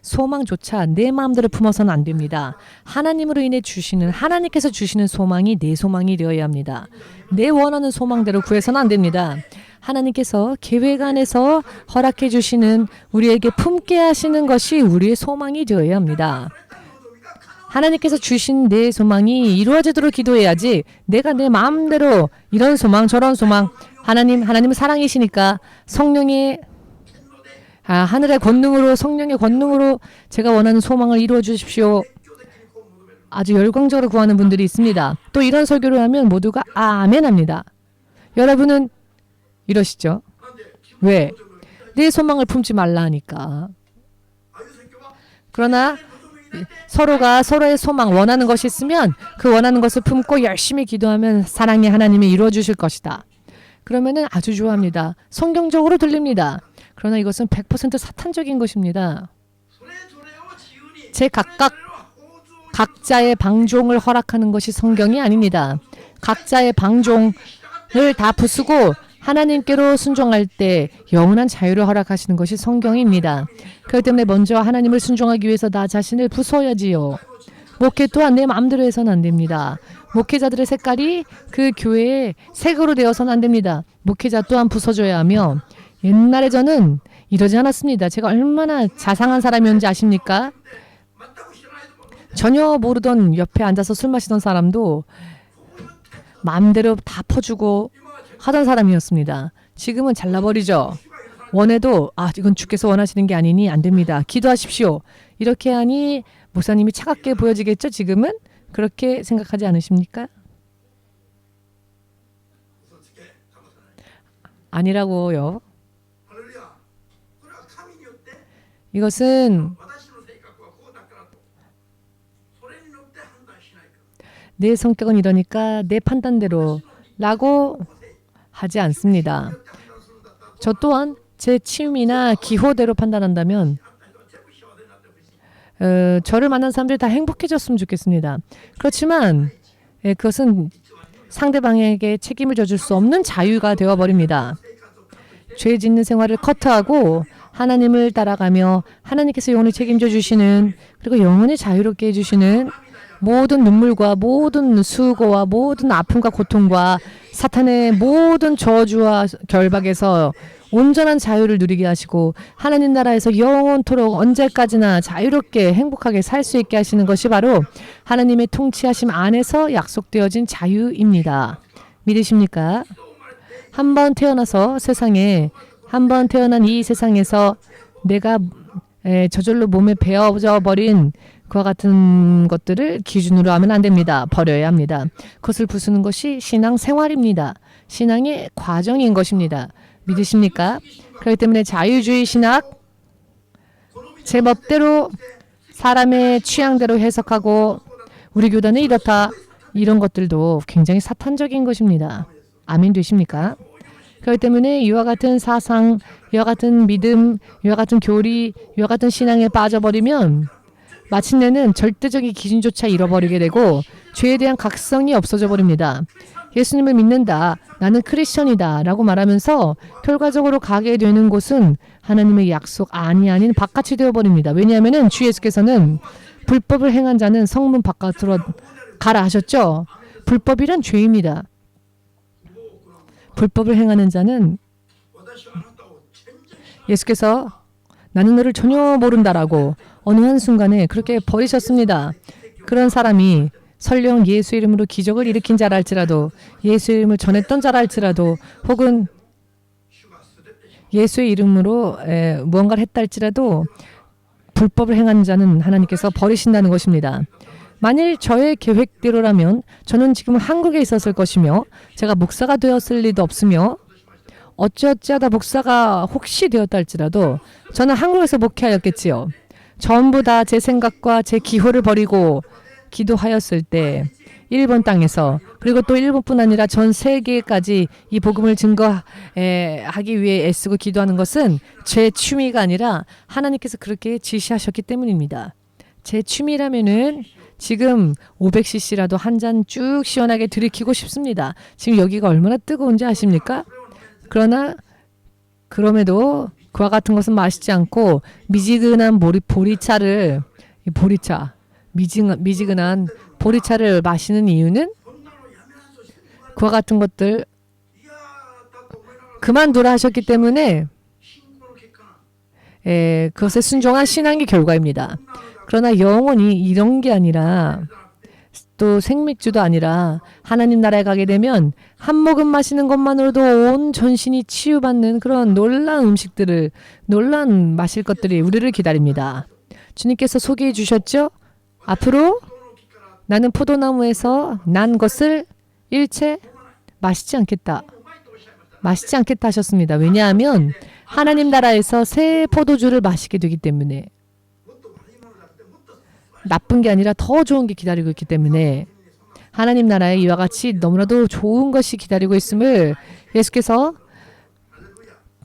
소망조차 내 마음대로 품어서는 안 됩니다. 하나님으로 인해 주시는, 하나님께서 주시는 소망이 내 소망이 되어야 합니다. 내 원하는 소망대로 구해서는 안 됩니다. 하나님께서 계획 안에서 허락해 주시는, 우리에게 품게 하시는 것이 우리의 소망이 되어야 합니다. 하나님께서 주신 내 소망이 이루어지도록 기도해야지 내가 내 마음대로 이런 소망 저런 소망, 하나님은 사랑이시니까 성령의 하늘의 권능으로, 성령의 권능으로 제가 원하는 소망을 이루어 주십시오. 아주 열광적으로 구하는 분들이 있습니다. 또 이런 설교를 하면 모두가 아멘 합니다. 여러분은 이러시죠? 왜? 내 소망을 품지 말라 하니까. 그러나 서로가 서로의 소망, 원하는 것이 있으면 그 원하는 것을 품고 열심히 기도하면 사랑의 하나님이 이루어 주실 것이다. 그러면은 아주 좋아합니다. 성경적으로 들립니다. 그러나 이것은 100% 사탄적인 것입니다. 제 각자의 방종을 허락하는 것이 성경이 아닙니다. 각자의 방종을 다 부수고 하나님께로 순종할 때 영원한 자유를 허락하시는 것이 성경입니다. 그렇기 때문에 먼저 하나님을 순종하기 위해서 나 자신을 부숴야지요. 목회 또한 내 마음대로 해서는 안 됩니다. 목회자들의 색깔이 그 교회의 색으로 되어서는 안 됩니다. 목회자 또한 부숴줘야 하며, 옛날에 저는 이러지 않았습니다. 제가 얼마나 자상한 사람이었는지 아십니까? 전혀 모르던 옆에 앉아서 술 마시던 사람도 마음대로 다 퍼주고 하던 사람이었습니다. 지금은 잘라버리죠. 원해도 이건 주께서 원하시는 게 아니니 안 됩니다. 기도하십시오. 이렇게 하니 목사님이 차갑게 보여지겠죠? 지금은? 그렇게 생각하지 않으십니까? 아니라고요. 이것은 내 성격은 이러니까 내 판단대로 라고 하지 않습니다. 저 또한 제 취미나 기호대로 판단한다면 저를 만난 사람들이 다 행복해졌으면 좋겠습니다. 그렇지만 그것은 상대방에게 책임을 져줄 수 없는 자유가 되어버립니다. 죄 짓는 생활을 커트하고 하나님을 따라가며 하나님께서 영원히 책임져 주시는, 그리고 영원히 자유롭게 해주시는 모든 눈물과 모든 수고와 모든 아픔과 고통과 사탄의 모든 저주와 결박에서 온전한 자유를 누리게 하시고 하나님 나라에서 영원토록 언제까지나 자유롭게 행복하게 살 수 있게 하시는 것이 바로 하나님의 통치하심 안에서 약속되어진 자유입니다. 믿으십니까? 한번 태어나서 세상에, 한번 태어난 이 세상에서 내가 저절로 몸에 배어져 버린 그와 같은 것들을 기준으로 하면 안 됩니다. 버려야 합니다. 그것을 부수는 것이 신앙 생활입니다. 신앙의 과정인 것입니다. 믿으십니까? 그렇기 때문에 자유주의 신학, 제 멋대로 사람의 취향대로 해석하고 우리 교단은 이렇다, 이런 것들도 굉장히 사탄적인 것입니다. 아멘 되십니까? 그렇기 때문에 이와 같은 사상, 이와 같은 믿음, 이와 같은 교리, 이와 같은 신앙에 빠져버리면 마침내는 절대적인 기준조차 잃어버리게 되고 죄에 대한 각성이 없어져 버립니다. 예수님을 믿는다, 나는 크리스천이다 라고 말하면서 결과적으로 가게 되는 곳은 하나님의 약속 안이 아닌 바깥이 되어버립니다. 왜냐하면 주 예수께서는 불법을 행한 자는 성문 바깥으로 가라 하셨죠. 불법이란 죄입니다. 불법을 행하는 자는, 예수께서 나는 너를 전혀 모른다라고 어느 한순간에 그렇게 버리셨습니다. 그런 사람이 설령 예수 이름으로 기적을 일으킨 자라 할지라도, 예수 이름을 전했던 자라 할지라도, 혹은 예수의 이름으로 무언가를 했다 할지라도 불법을 행하는 자는 하나님께서 버리신다는 것입니다. 만일 저의 계획대로라면 저는 지금 한국에 있었을 것이며 제가 목사가 되었을 리도 없으며 어찌어찌하다 목사가 혹시 되었다 할지라도 저는 한국에서 목회하였겠지요. 전부 다 제 생각과 제 기호를 버리고 기도하였을 때 일본 땅에서, 그리고 또 일본뿐 아니라 전 세계까지 이 복음을 증거하기 위해 애쓰고 기도하는 것은 제 취미가 아니라 하나님께서 그렇게 지시하셨기 때문입니다. 제 취미라면은 지금 500cc라도 한 잔 쭉 시원하게 들이키고 싶습니다. 지금 여기가 얼마나 뜨거운지 아십니까? 그러나 그럼에도 그와 같은 것은 마시지 않고 미지근한 보리차를, 미지근한 보리차를 마시는 이유는 그와 같은 것들 그만두라 하셨기 때문에 그것에 순종한 신앙의 결과입니다. 그러나 영원히 이런 게 아니라, 또 생맥주도 아니라 하나님 나라에 가게 되면 한 모금 마시는 것만으로도 온 전신이 치유받는 그런 놀라운 음식들을, 놀라운 마실 것들이 우리를 기다립니다. 주님께서 소개해 주셨죠? 앞으로 나는 포도나무에서 난 것을 일체 마시지 않겠다. 마시지 않겠다 하셨습니다. 왜냐하면 하나님 나라에서 새 포도주를 마시게 되기 때문에. 나쁜 게 아니라 더 좋은 게 기다리고 있기 때문에 하나님 나라에 이와 같이 너무나도 좋은 것이 기다리고 있음을 예수께서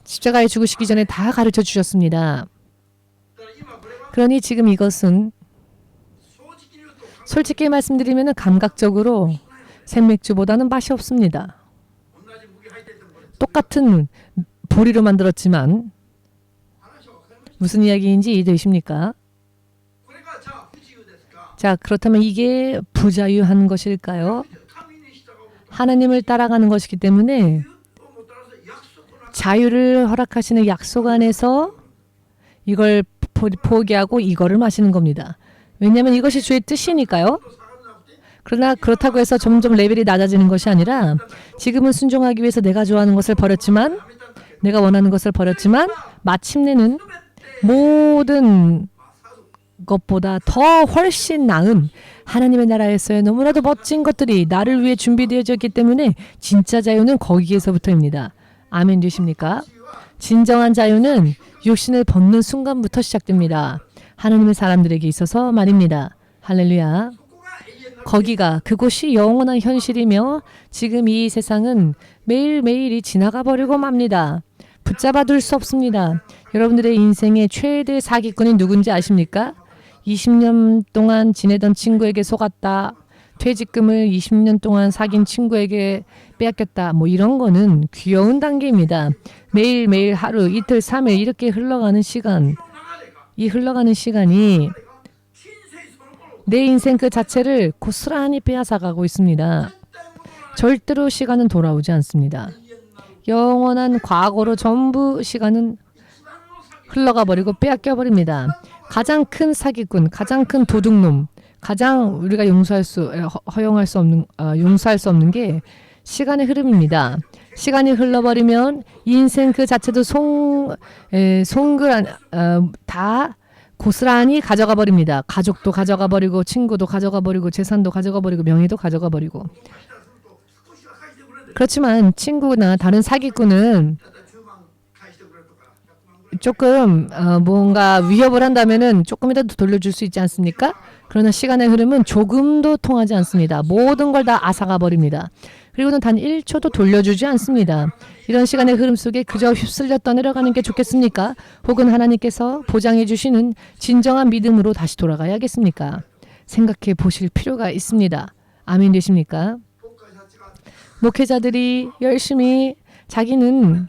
십자가에 죽으시기 전에 다 가르쳐 주셨습니다. 그러니 지금 이것은 솔직히 말씀드리면 감각적으로 생맥주보다는 맛이 없습니다. 똑같은 보리로 만들었지만 무슨 이야기인지 이해되십니까? 자, 그렇다면 이게 부자유한 것일까요? 하나님을 따라가는 것이기 때문에 자유를 허락하시는 약속 안에서 이걸 포기하고 이거를 마시는 겁니다. 왜냐하면 이것이 주의 뜻이니까요. 그러나 그렇다고 해서 점점 레벨이 낮아지는 것이 아니라 지금은 순종하기 위해서 내가 좋아하는 것을 버렸지만 내가 원하는 것을 버렸지만 마침내는 모든 것보다 더 훨씬 나은 하나님의 나라에서의 너무나도 멋진 것들이 나를 위해 준비되어져 있기 때문에 진짜 자유는 거기에서부터입니다. 아멘 되십니까? 진정한 자유는 육신을 벗는 순간부터 시작됩니다. 하나님의 사람들에게 있어서 말입니다. 할렐루야. 그곳이 영원한 현실이며 지금 이 세상은 매일매일이 지나가 버리고 맙니다. 붙잡아 둘 수 없습니다. 여러분들의 인생의 최대 사기꾼이 누군지 아십니까? 20년 동안 지내던 친구에게 속았다. 퇴직금을 20년 동안 사귄 친구에게 빼앗겼다. 뭐 이런 거는 귀여운 단계입니다. 매일매일 하루, 이틀, 3일 이렇게 흘러가는 시간. 이 흘러가는 시간이 내 인생 그 자체를 고스란히 빼앗아가고 있습니다. 절대로 시간은 돌아오지 않습니다. 영원한 과거로 전부 시간은 흘러가 버리고 빼앗겨 버립니다. 가장 큰 사기꾼, 가장 큰 도둑놈, 가장 우리가 용서할 수 없는 게 시간의 흐름입니다. 시간이 흘러버리면 인생 그 자체도 다 고스란히 가져가 버립니다. 가족도 가져가 버리고 친구도 가져가 버리고 재산도 가져가 버리고 명예도 가져가 버리고. 그렇지만 친구나 다른 사기꾼은 조금 뭔가 위협을 한다면은 조금이라도 돌려줄 수 있지 않습니까? 그러나 시간의 흐름은 조금도 통하지 않습니다. 모든 걸 다 앗아가 버립니다. 그리고는 단 1초도 돌려주지 않습니다. 이런 시간의 흐름 속에 그저 휩쓸려 떠내려가는 게 좋겠습니까? 혹은 하나님께서 보장해 주시는 진정한 믿음으로 다시 돌아가야겠습니까? 생각해 보실 필요가 있습니다. 아멘 되십니까? 목회자들이 열심히 자기는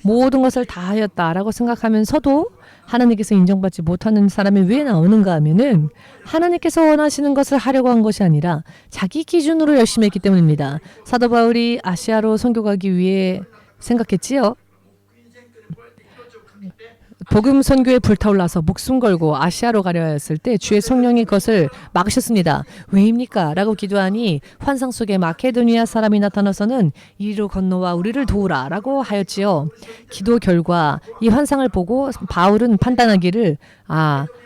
모든 것을 다 하였다라고 생각하면서도 하나님께서 인정받지 못하는 사람이 왜 나오는가 하면은 하나님께서 원하시는 것을 하려고 한 것이 아니라 자기 기준으로 열심히 했기 때문입니다. 사도 바울이 아시아로 선교 가기 위해 생각했지요. 복음 선교에 불타올라서 목숨 걸고 아시아로 가려 하였을 때 주의 성령이 그것을 막으셨습니다. 왜입니까? 라고 기도하니 환상 속에 마케도니아 사람이 나타나서는 이리로 건너와 우리를 도우라 라고 하였지요. 기도 결과 이 환상을 보고 바울은 판단하기를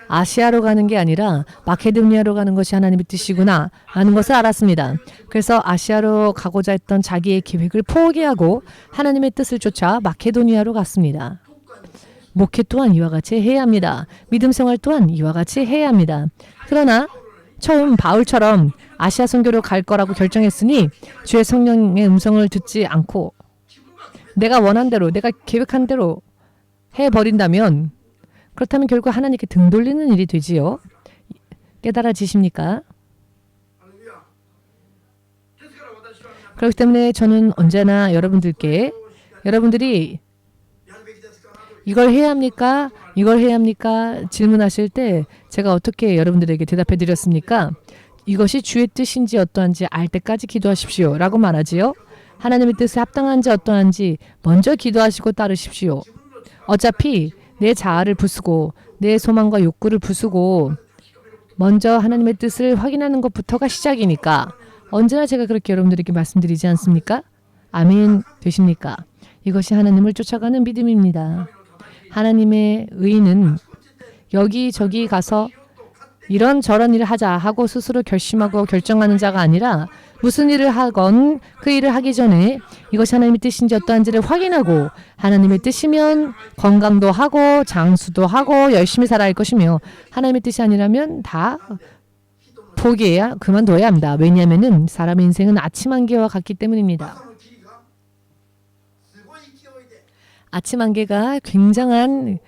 아시아로 가는 게 아니라 마케도니아로 가는 것이 하나님의 뜻이구나 라는 것을 알았습니다. 그래서 아시아로 가고자 했던 자기의 계획을 포기하고 하나님의 뜻을 쫓아 마케도니아로 갔습니다. 목회 또한 이와 같이 해야 합니다. 믿음 생활 또한 이와 같이 해야 합니다. 그러나 처음 바울처럼 아시아 선교로 갈 거라고 결정했으니 주의 성령의 음성을 듣지 않고 내가 원한 대로 내가 계획한 대로 해버린다면 그렇다면 결국 하나님께 등 돌리는 일이 되지요. 깨달아지십니까? 그렇기 때문에 저는 언제나 여러분들이 이걸 해야 합니까? 이걸 해야 합니까? 질문하실 때 제가 어떻게 여러분들에게 대답해 드렸습니까? 이것이 주의 뜻인지 어떠한지 알 때까지 기도하십시오 라고 말하지요. 하나님의 뜻에 합당한지 어떠한지 먼저 기도하시고 따르십시오. 어차피 내 자아를 부수고 내 소망과 욕구를 부수고 먼저 하나님의 뜻을 확인하는 것부터가 시작이니까 언제나 제가 그렇게 여러분들에게 말씀드리지 않습니까? 아멘 되십니까? 이것이 하나님을 쫓아가는 믿음입니다. 하나님의 의는 여기저기 가서 이런저런 일을 하자 하고 스스로 결심하고 결정하는 자가 아니라 무슨 일을 하건 그 일을 하기 전에 이것이 하나님의 뜻인지 어떠한지를 확인하고 하나님의 뜻이면 건강도 하고 장수도 하고 열심히 살아야 할 것이며 하나님의 뜻이 아니라면 다 포기해야 그만둬야 합니다. 왜냐하면 사람의 인생은 아침 안개와 같기 때문입니다. 아침 안개가 굉장한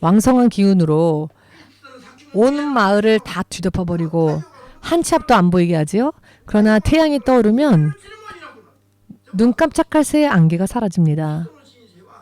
왕성한 기운으로 온 마을을 다 뒤덮어버리고 한 치 앞도 안 보이게 하지요. 그러나 태양이 떠오르면 눈 깜짝할 새에 안개가 사라집니다.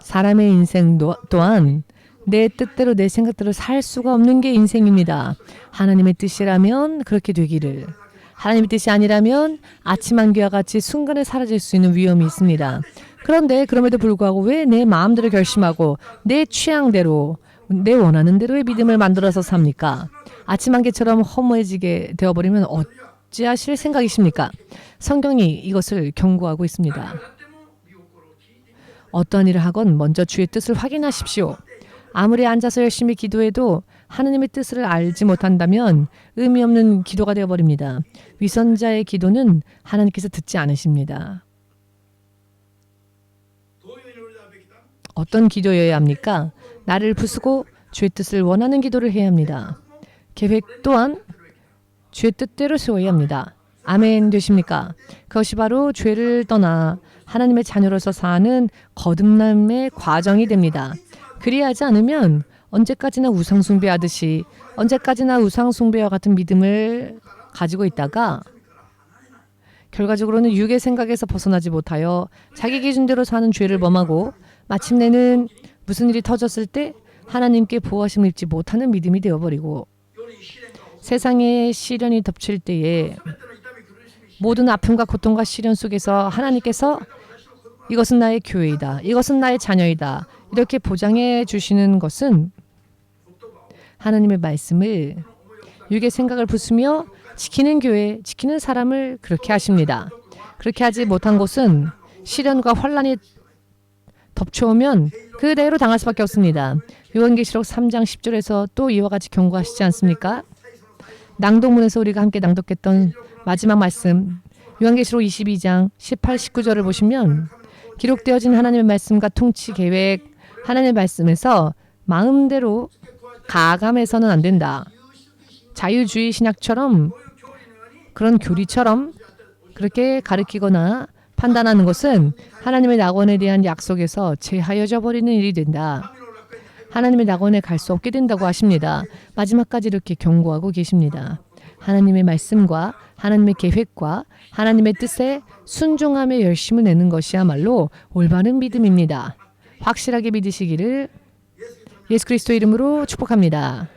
사람의 인생 또한 내 뜻대로 내 생각대로 살 수가 없는 게 인생입니다. 하나님의 뜻이라면 그렇게 되기를, 하나님의 뜻이 아니라면 아침 안개와 같이 순간에 사라질 수 있는 위험이 있습니다. 그런데 그럼에도 불구하고 왜 내 마음대로 결심하고 내 취향대로 내 원하는 대로의 믿음을 만들어서 삽니까? 아침 안개처럼 허무해지게 되어버리면 어찌하실 생각이십니까? 성경이 이것을 경고하고 있습니다. 어떠한 일을 하건 먼저 주의 뜻을 확인하십시오. 아무리 앉아서 열심히 기도해도 하나님의 뜻을 알지 못한다면 의미 없는 기도가 되어버립니다. 위선자의 기도는 하나님께서 듣지 않으십니다. 어떤 기도여야 합니까? 나를 부수고 주의 뜻을 원하는 기도를 해야 합니다. 계획 또한 주의 뜻대로 세워야 합니다. 아멘 되십니까? 그것이 바로 죄를 떠나 하나님의 자녀로서 사는 거듭남의 과정이 됩니다. 그리하지 않으면 언제까지나 우상숭배하듯이 언제까지나 우상숭배와 같은 믿음을 가지고 있다가 결과적으로는 육의 생각에서 벗어나지 못하여 자기 기준대로 사는 죄를 범하고 마침내는 무슨 일이 터졌을 때 하나님께 보호하심을 입지 못하는 믿음이 되어버리고 세상에 시련이 덮칠 때에 모든 아픔과 고통과 시련 속에서 하나님께서 이것은 나의 교회이다, 이것은 나의 자녀이다 이렇게 보장해 주시는 것은 하나님의 말씀을 육의 생각을 부수며 지키는 교회, 지키는 사람을 그렇게 하십니다. 그렇게 하지 못한 곳은 시련과 환란이 덮쳐오면 그대로 당할 수밖에 없습니다. 요한계시록 3장 10절에서 또 이와 같이 경고하시지 않습니까? 낭독문에서 우리가 함께 낭독했던 마지막 말씀 요한계시록 22장 18, 19절을 보시면 기록되어진 하나님의 말씀과 통치 계획 하나님의 말씀에서 마음대로 가감해서는 안 된다. 자유주의 신학처럼 그런 교리처럼 그렇게 가르치거나 판단하는 것은 하나님의 낙원에 대한 약속에서 제하여져 버리는 일이 된다. 하나님의 낙원에 갈 수 없게 된다고 하십니다. 마지막까지 이렇게 경고하고 계십니다. 하나님의 말씀과 하나님의 계획과 하나님의 뜻에 순종하며 열심을 내는 것이야말로 올바른 믿음입니다. 확실하게 믿으시기를 예수 그리스도 이름으로 축복합니다.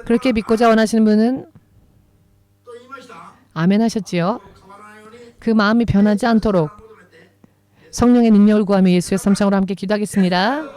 그렇게 믿고자 원하시는 분은 아멘 하셨지요? 그 마음이 변하지 않도록 성령의 능력을 구하며 예수의 삼창으로 함께 기도하겠습니다.